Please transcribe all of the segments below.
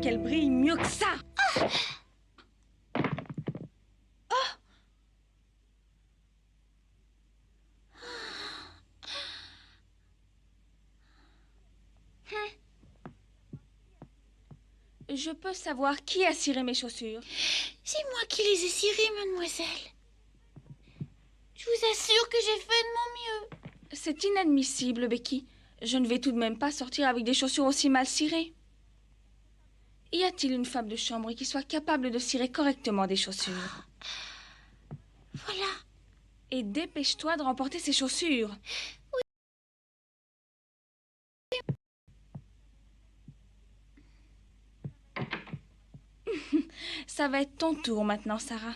qu'elle brille mieux que ça. Je peux savoir qui a ciré mes chaussures? C'est moi qui les ai cirées, mademoiselle. Je vous assure que j'ai fait de mon mieux. C'est inadmissible, Becky. Je ne vais tout de même pas sortir avec des chaussures aussi mal cirées. Y a-t-il une femme de chambre qui soit capable de cirer correctement des chaussures? Voilà. Et dépêche-toi de remporter ces chaussures. Ça va être ton tour maintenant, Sarah.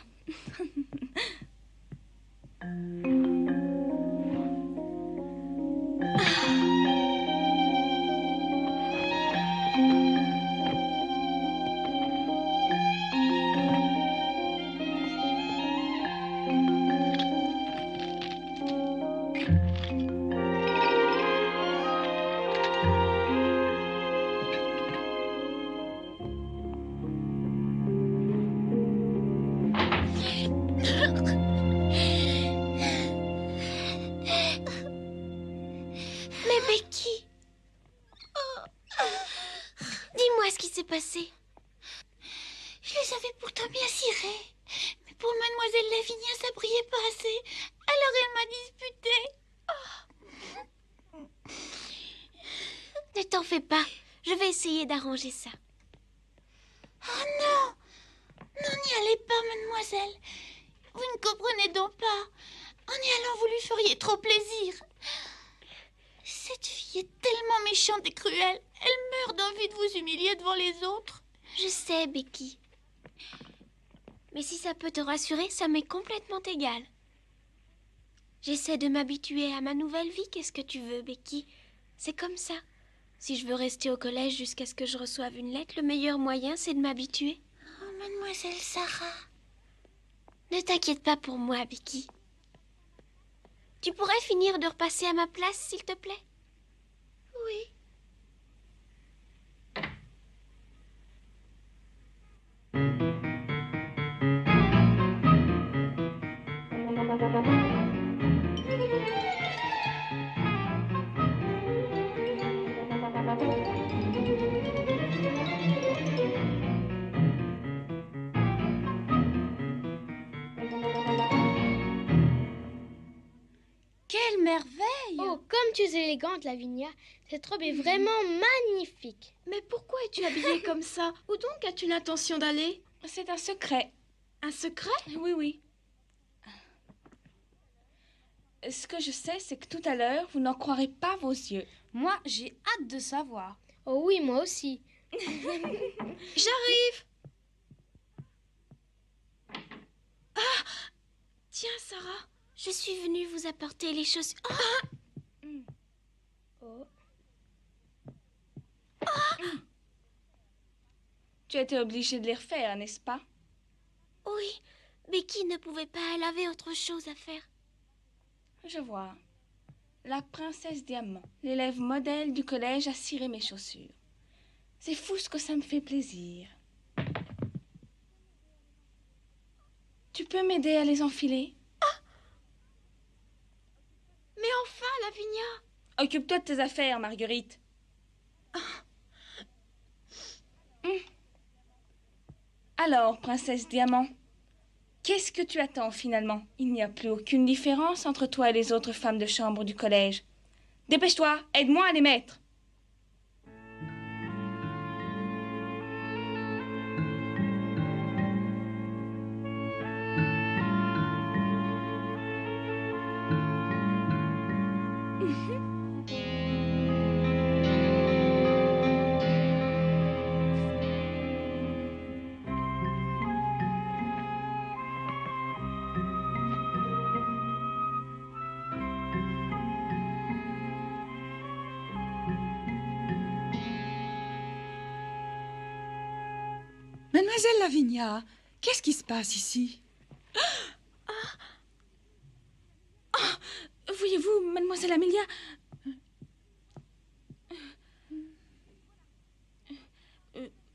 Mais Becky... Dis-moi ce qui s'est passé. Je les avais pourtant bien cirés. Mais pour mademoiselle Lavinia, ça brillait pas assez. Alors elle m'a disputé. Ne t'en fais pas. Je vais essayer d'arranger ça. Oh non! Non, n'y allez pas, mademoiselle. Vous ne comprenez donc pas. En y allant, vous lui feriez trop plaisir. Cette fille est tellement méchante et cruelle. Elle meurt d'envie de vous humilier devant les autres. Je sais, Becky. Mais si ça peut te rassurer, ça m'est complètement égal. J'essaie de m'habituer à ma nouvelle vie. Qu'est-ce que tu veux, Becky? C'est comme ça. Si je veux rester au collège jusqu'à ce que je reçoive une lettre, le meilleur moyen, c'est de m'habituer. Oh, mademoiselle Sarah. Ne t'inquiète pas pour moi, Becky. Tu pourrais finir de repasser à ma place, s'il te plaît? Oui. Quelle merveille! Oh, comme tu es élégante, Lavinia. Cette robe est vraiment magnifique. Mais pourquoi es-tu habillée comme ça? Où donc as-tu l'intention d'aller? C'est un secret. Un secret? Oui, oui. Ce que je sais, c'est que tout à l'heure, vous n'en croirez pas vos yeux. Moi, j'ai hâte de savoir. Oh oui, moi aussi. J'arrive! Ah! Tiens, Sarah. Je suis venue vous apporter les chaussures. Oh. Tu as été obligée de les refaire, n'est-ce pas? Oui, Becky ne pouvait pas. Elle avait autre chose à faire. Je vois. La princesse Diamant, l'élève modèle du collège, a ciré mes chaussures. C'est fou ce que ça me fait plaisir. Tu peux m'aider à les enfiler? Mais enfin, Lavinia! Occupe-toi de tes affaires, Marguerite. Alors, princesse Diamant, qu'est-ce que tu attends finalement? Il n'y a plus aucune différence entre toi et les autres femmes de chambre du collège. Dépêche-toi, aide-moi à les mettre. Mademoiselle Lavinia, qu'est-ce qui se passe ici? Voyez-vous, mademoiselle Amélia...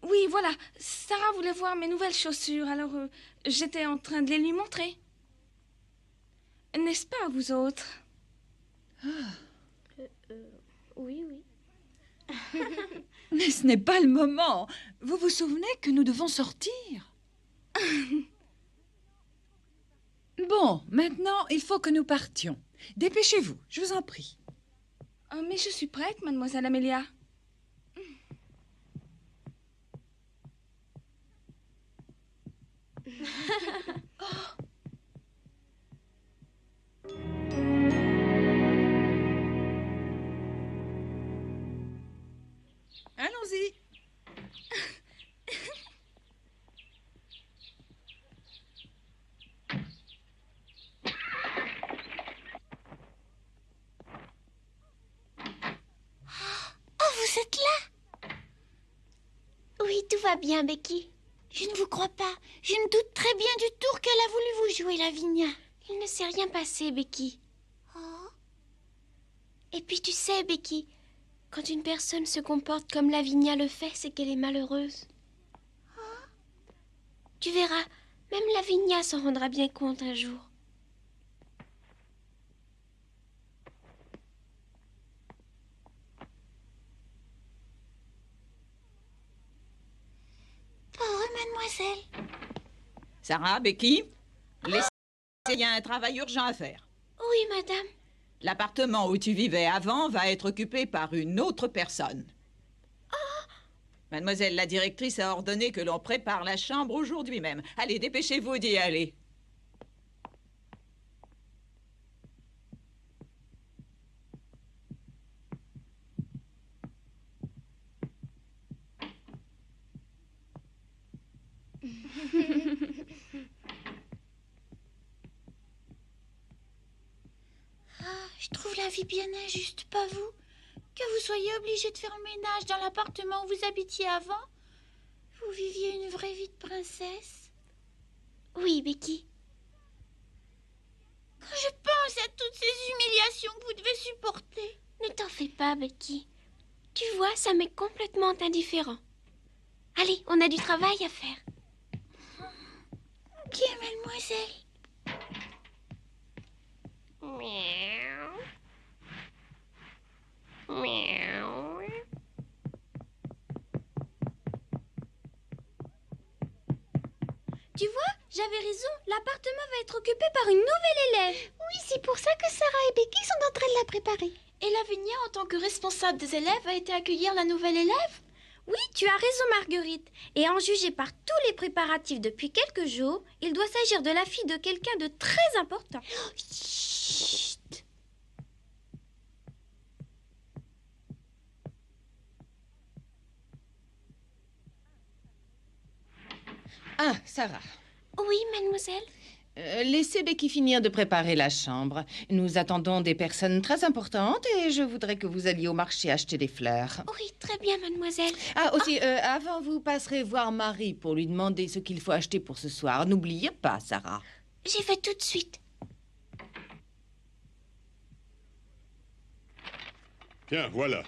Oui, Voilà, Sarah voulait voir mes nouvelles chaussures, alors j'étais en train de les lui montrer. N'est-ce pas, vous autres? Oui, oui. Mais ce n'est pas le moment. Vous vous souvenez que nous devons sortir? Bon, maintenant, il faut que nous partions. Dépêchez-vous, je vous en prie. Oh, mais je suis prête, mademoiselle Amélia. Allons-y. Oh, vous êtes là? Oui, tout va bien, Becky. Je ne vous crois pas. Je me doute très bien du tour qu'elle a voulu vous jouer, Lavinia. Il ne s'est rien passé, Becky. Oh. Et puis tu sais, Becky, quand une personne se comporte comme Lavinia le fait, c'est qu'elle est malheureuse. Tu verras, même Lavinia s'en rendra bien compte un jour. Pauvre mademoiselle. Sarah, Becky, laissez, il y a un travail urgent à faire. Oui, madame. L'appartement où tu vivais avant va être occupé par une autre personne. Mademoiselle la directrice a ordonné que l'on prépare la chambre aujourd'hui même. Allez, dépêchez-vous d'y aller. Je trouve la vie bien injuste, pas vous? Que vous soyez obligé de faire le ménage dans l'appartement où vous habitiez avant? Vous viviez une vraie vie de princesse. Oui, Becky. Quand je pense à toutes ces humiliations que vous devez supporter. Ne t'en fais pas, Becky. Tu vois, ça m'est complètement indifférent. Allez, on a du travail à faire. Bien, mademoiselle. Miaou. Miaou. Tu vois, j'avais raison. L'appartement va être occupé par une nouvelle élève. Oui, c'est pour ça que Sarah et Becky sont en train de la préparer. Et Lavinia, en tant que responsable des élèves, a été accueillir la nouvelle élève? Oui, tu as raison, Marguerite. Et en juger par tous les préparatifs depuis quelques jours, il doit s'agir de la fille de quelqu'un de très important. Chut. Ah, Sarah. Oui, mademoiselle. Laissez Becky finir de préparer la chambre. Nous attendons des personnes très importantes et je voudrais que vous alliez au marché acheter des fleurs. Oui, très bien, mademoiselle. Ah, aussi, avant, vous passerez voir Marie pour lui demander ce qu'il faut acheter pour ce soir. N'oubliez pas, Sarah. J'y vais tout de suite. Tiens, voilà.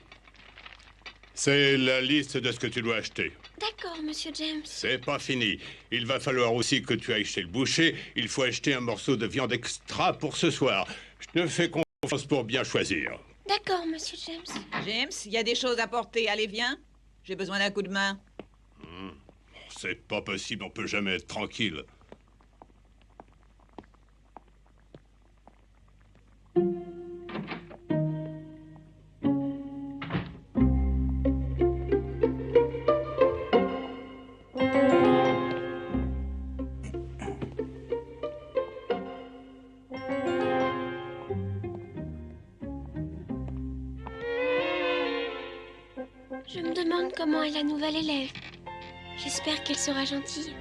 C'est la liste de ce que tu dois acheter. D'accord, monsieur James. C'est pas fini. Il va falloir aussi que tu ailles chez le boucher. Il faut acheter un morceau de viande extra pour ce soir. Je te fais confiance pour bien choisir. D'accord, monsieur James. James, il y a des choses à porter. Allez, viens. J'ai besoin d'un coup de main. C'est pas possible, on peut jamais être tranquille. Je me demande comment est la nouvelle élève. J'espère qu'elle sera gentille.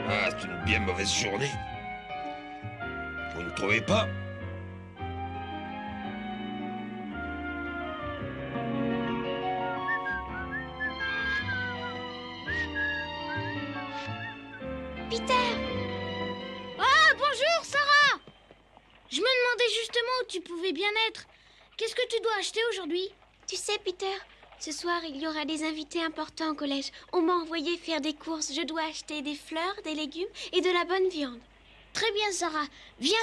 Ah, c'est une bien mauvaise journée. Vous ne trouvez pas? Peter! Ah, bonjour, Sarah! Je me demandais justement où tu pouvais bien être. Qu'est-ce que tu dois acheter aujourd'hui? Tu sais, Peter, ce soir, il y aura des invités importants au collège. On m'a envoyé faire des courses. Je dois acheter des fleurs, des légumes et de la bonne viande. Très bien, Sarah. Viens.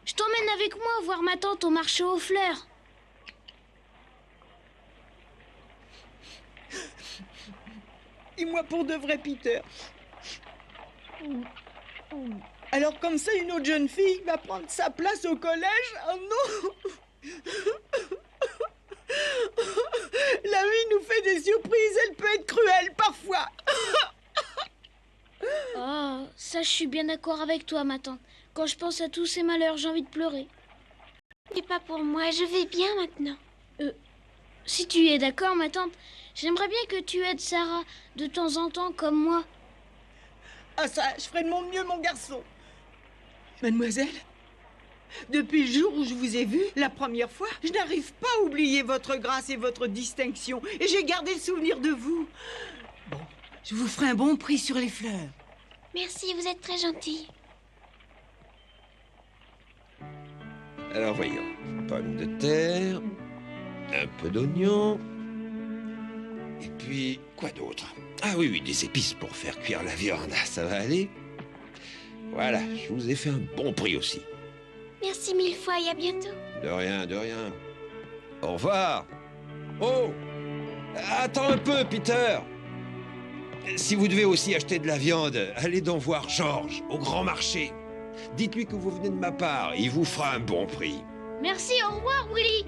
Je t'emmène avec moi voir ma tante au marché aux fleurs. Et moi pour de vrai, Peter. Alors comme ça, une autre jeune fille va prendre sa place au collège? Oh non! La vie nous fait des surprises, elle peut être cruelle parfois. Oh, ça, je suis bien d'accord avec toi, ma tante. Quand je pense à tous ces malheurs, j'ai envie de pleurer. Mais pas pour moi, je vais bien maintenant. Si tu es d'accord, ma tante, j'aimerais bien que tu aides Sarah de temps en temps comme moi. Ah ça, je ferai de mon mieux, mon garçon. Mademoiselle, depuis le jour où je vous ai vu, la première fois, je n'arrive pas à oublier votre grâce et votre distinction. Et j'ai gardé le souvenir de vous. Bon, je vous ferai un bon prix sur les fleurs. Merci, vous êtes très gentil. Alors voyons. Pommes de terre, un peu d'oignon. Et puis, quoi d'autre? Ah oui, oui, des épices pour faire cuire la viande. Ah, ça va aller? Voilà, je vous ai fait un bon prix aussi. Merci mille fois et à bientôt. De rien, de rien. Au revoir. Oh! Attends un peu, Peter. Si vous devez aussi acheter de la viande, allez donc voir Georges au grand marché. Dites-lui que vous venez de ma part, il vous fera un bon prix. Merci, au revoir, Willy.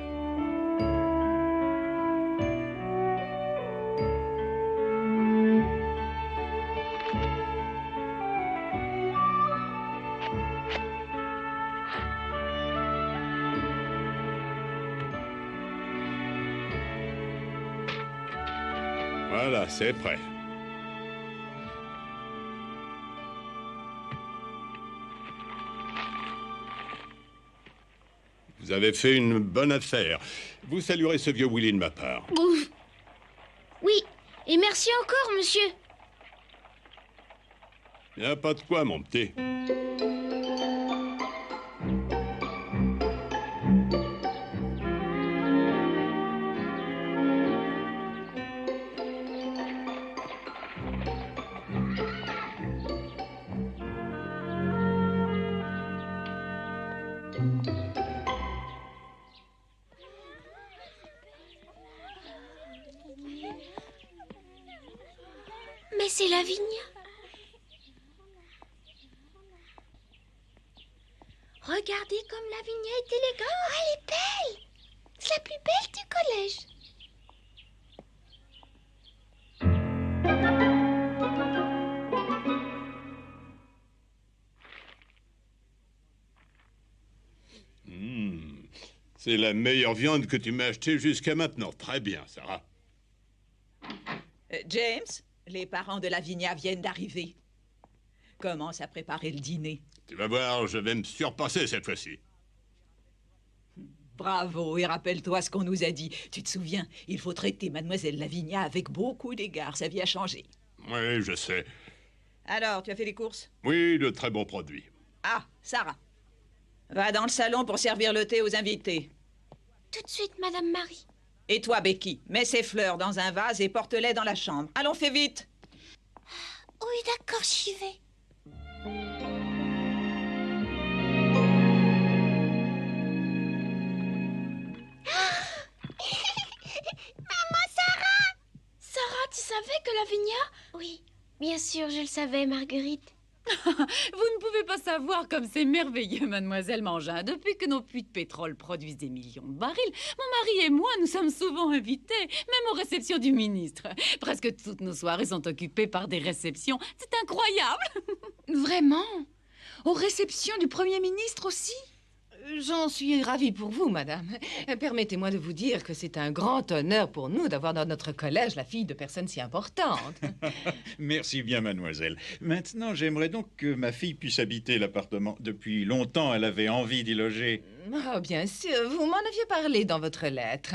Voilà, c'est prêt. Vous avez fait une bonne affaire. Vous saluerez ce vieux Willy de ma part. Ouf. Oui, et merci encore, monsieur. Il n'y a pas de quoi, mon petit. Mais c'est Lavinia. Regardez comme Lavinia est élégante. Oh, elle est belle. C'est la plus belle du collège. C'est la meilleure viande que tu m'as achetée jusqu'à maintenant. Très bien, Sarah. James, les parents de Lavinia viennent d'arriver. Commence à préparer le dîner. Tu vas voir, je vais me surpasser cette fois-ci. Bravo, et rappelle-toi ce qu'on nous a dit. Tu te souviens, il faut traiter mademoiselle Lavinia avec beaucoup d'égards. Sa vie a changé. Oui, je sais. Alors, tu as fait les courses? Oui, de très bons produits. Ah, Sarah. Va dans le salon pour servir le thé aux invités. Tout de suite, Madame Marie. Et toi, Becky, mets ces fleurs dans un vase et porte-les dans la chambre. Allons, fais vite. Oui, d'accord, j'y vais. Maman, Sarah! Sarah, tu savais que Lavinia... Oui, bien sûr, je le savais, Marguerite. Vous ne pouvez pas savoir comme c'est merveilleux, mademoiselle Mangin. Depuis que nos puits de pétrole produisent des millions de barils, mon mari et moi, nous sommes souvent invités, même aux réceptions du ministre. Presque toutes nos soirées sont occupées par des réceptions. C'est incroyable. Vraiment? Aux réceptions du Premier ministre aussi? J'en suis ravie pour vous, madame. Permettez-moi de vous dire que c'est un grand honneur pour nous d'avoir dans notre collège la fille de personnes si importantes. Merci bien, mademoiselle. Maintenant, j'aimerais donc que ma fille puisse habiter l'appartement. Depuis longtemps, elle avait envie d'y loger. Oh, bien sûr, vous m'en aviez parlé dans votre lettre.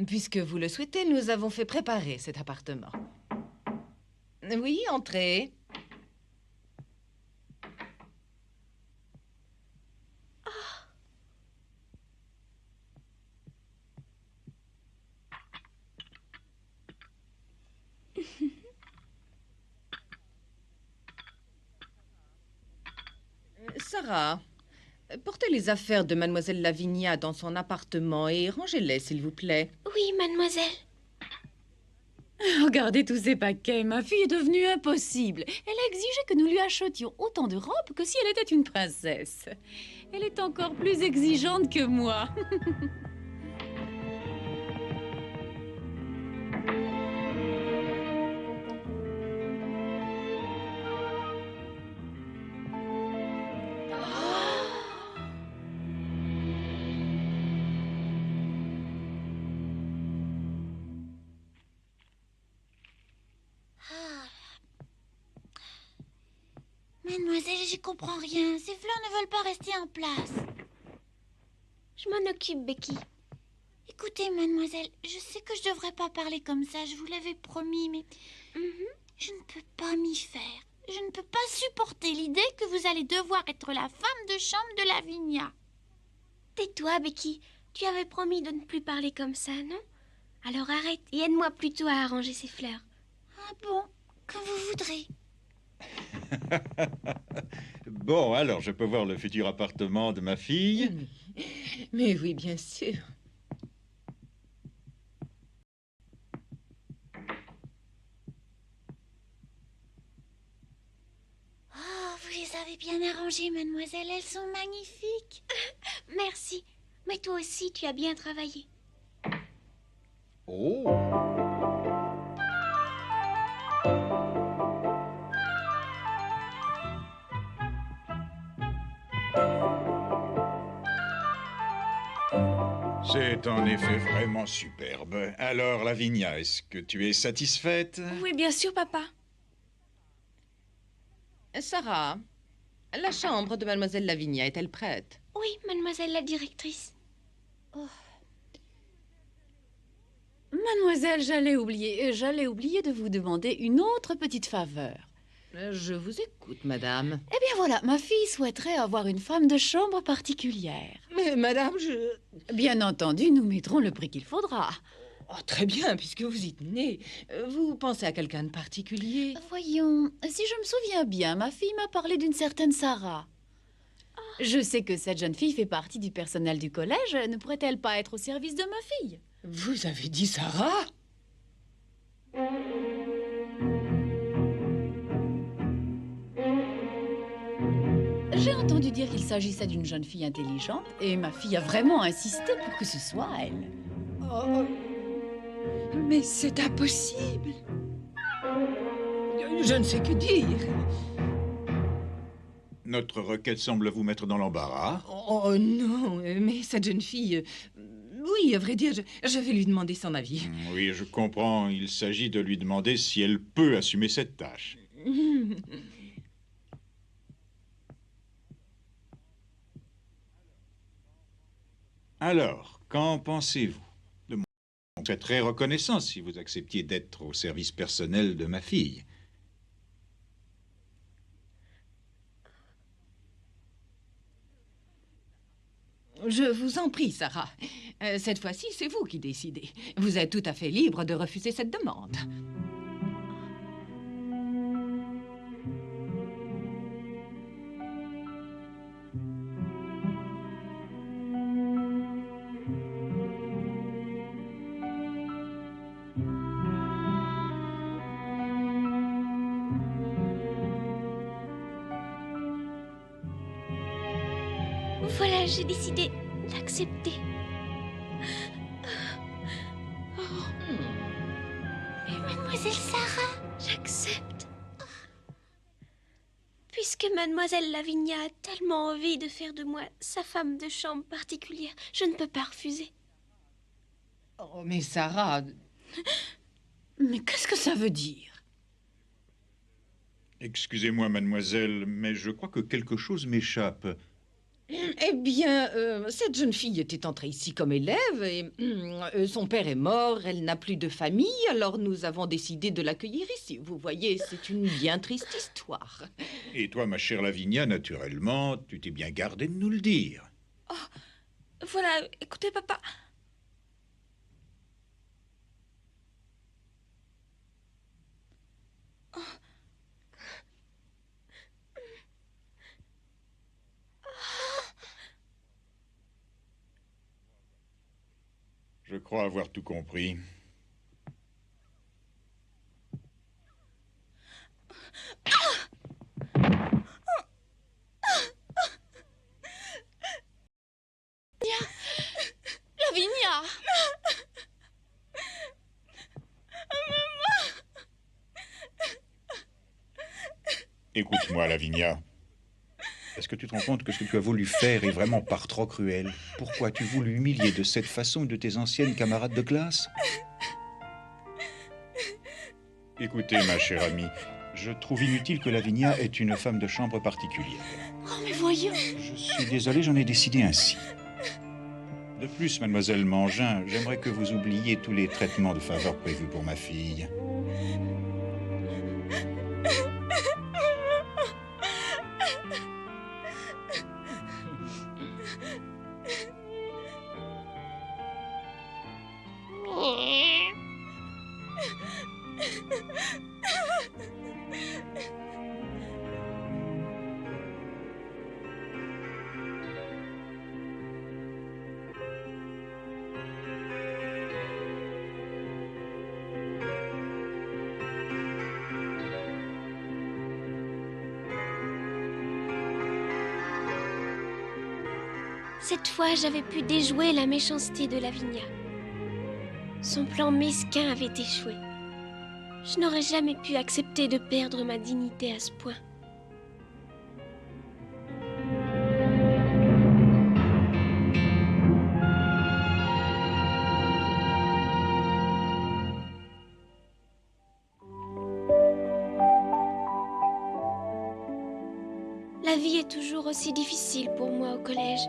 Puisque vous le souhaitez, nous avons fait préparer cet appartement. Oui, entrez. Sarah, portez les affaires de mademoiselle Lavinia dans son appartement et rangez-les, s'il vous plaît. Oui, mademoiselle. Regardez tous ces paquets, ma fille est devenue impossible. Elle a exigé que nous lui achetions autant de robes que si elle était une princesse. Elle est encore plus exigeante que moi. Mademoiselle, j'y comprends rien. Ces fleurs ne veulent pas rester en place. Je m'en occupe, Becky. Écoutez, mademoiselle, je sais que je devrais pas parler comme ça, je vous l'avais promis, mais je ne peux pas m'y faire. Je ne peux pas supporter l'idée que vous allez devoir être la femme de chambre de Lavinia. Tais-toi, Becky. Tu avais promis de ne plus parler comme ça, non? Alors arrête et aide-moi plutôt à arranger ces fleurs. Ah bon, comme vous voudrez. Bon, alors, je peux voir le futur appartement de ma fille? Mais oui, bien sûr. Oh, vous les avez bien arrangées, mademoiselle, elles sont magnifiques. Merci. Mais toi aussi, tu as bien travaillé. Oh! C'est en effet vraiment superbe. Alors, Lavinia, est-ce que tu es satisfaite? Oui, bien sûr, papa. Sarah, la chambre de mademoiselle Lavinia est-elle prête? Oui, mademoiselle la directrice. Mademoiselle, j'allais oublier de vous demander une autre petite faveur. Je vous écoute, madame. Eh bien voilà, ma fille souhaiterait avoir une femme de chambre particulière. Mais madame, Bien entendu, nous mettrons le prix qu'il faudra. Oh, très bien, puisque vous y tenez. Vous pensez à quelqu'un de particulier? Voyons, si je me souviens bien, ma fille m'a parlé d'une certaine Sarah. Je sais que cette jeune fille fait partie du personnel du collège. Ne pourrait-elle pas être au service de ma fille? Vous avez dit Sarah? J'ai entendu dire qu'il s'agissait d'une jeune fille intelligente et ma fille a vraiment insisté pour que ce soit elle. Oh, mais c'est impossible. Je ne sais que dire. Notre requête semble vous mettre dans l'embarras. Oh non, mais cette jeune fille... Oui, à vrai dire, je vais lui demander son avis. Oui, je comprends. Il s'agit de lui demander si elle peut assumer cette tâche. Alors, qu'en pensez-vous? Je serais très reconnaissant si vous acceptiez d'être au service personnel de ma fille. Je vous en prie, Sarah. Cette fois-ci, c'est vous qui décidez. Vous êtes tout à fait libre de refuser cette demande. Voilà, j'ai décidé d'accepter. Mais mademoiselle Sarah, J'accepte. Puisque mademoiselle Lavinia a tellement envie de faire de moi sa femme de chambre particulière, je ne peux pas refuser. Oh, mais Sarah... Mais qu'est-ce que ça veut dire? Excusez-moi, mademoiselle, mais je crois que quelque chose m'échappe. Eh bien, cette jeune fille était entrée ici comme élève et son père est mort, elle n'a plus de famille, alors nous avons décidé de l'accueillir ici. Vous voyez, c'est une bien triste histoire. Et toi, ma chère Lavinia, naturellement, tu t'es bien gardée de nous le dire. Voilà, écoutez, papa. crois avoir tout compris. Lavinia! Écoute-moi, Lavinia. Est-ce que tu te rends compte que ce que tu as voulu faire est vraiment par trop cruel? Pourquoi as-tu voulu humilier de cette façon une de tes anciennes camarades de classe? Écoutez, ma chère amie, je trouve inutile que Lavinia ait une femme de chambre particulière. Oh, mais voyons! Je suis désolé, j'en ai décidé ainsi. De plus, mademoiselle Mangin, j'aimerais que vous oubliez tous les traitements de faveur prévus pour ma fille. Cette fois, j'avais pu déjouer la méchanceté de Lavinia. Son plan mesquin avait échoué. Je n'aurais jamais pu accepter de perdre ma dignité à ce point. La vie est toujours aussi difficile pour moi au collège.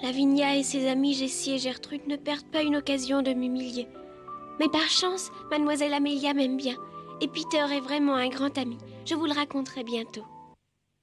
Lavinia et ses amis Jessie et Gertrude ne perdent pas une occasion de m'humilier. Mais par chance, mademoiselle Amélia m'aime bien. Et Peter est vraiment un grand ami. Je vous le raconterai bientôt.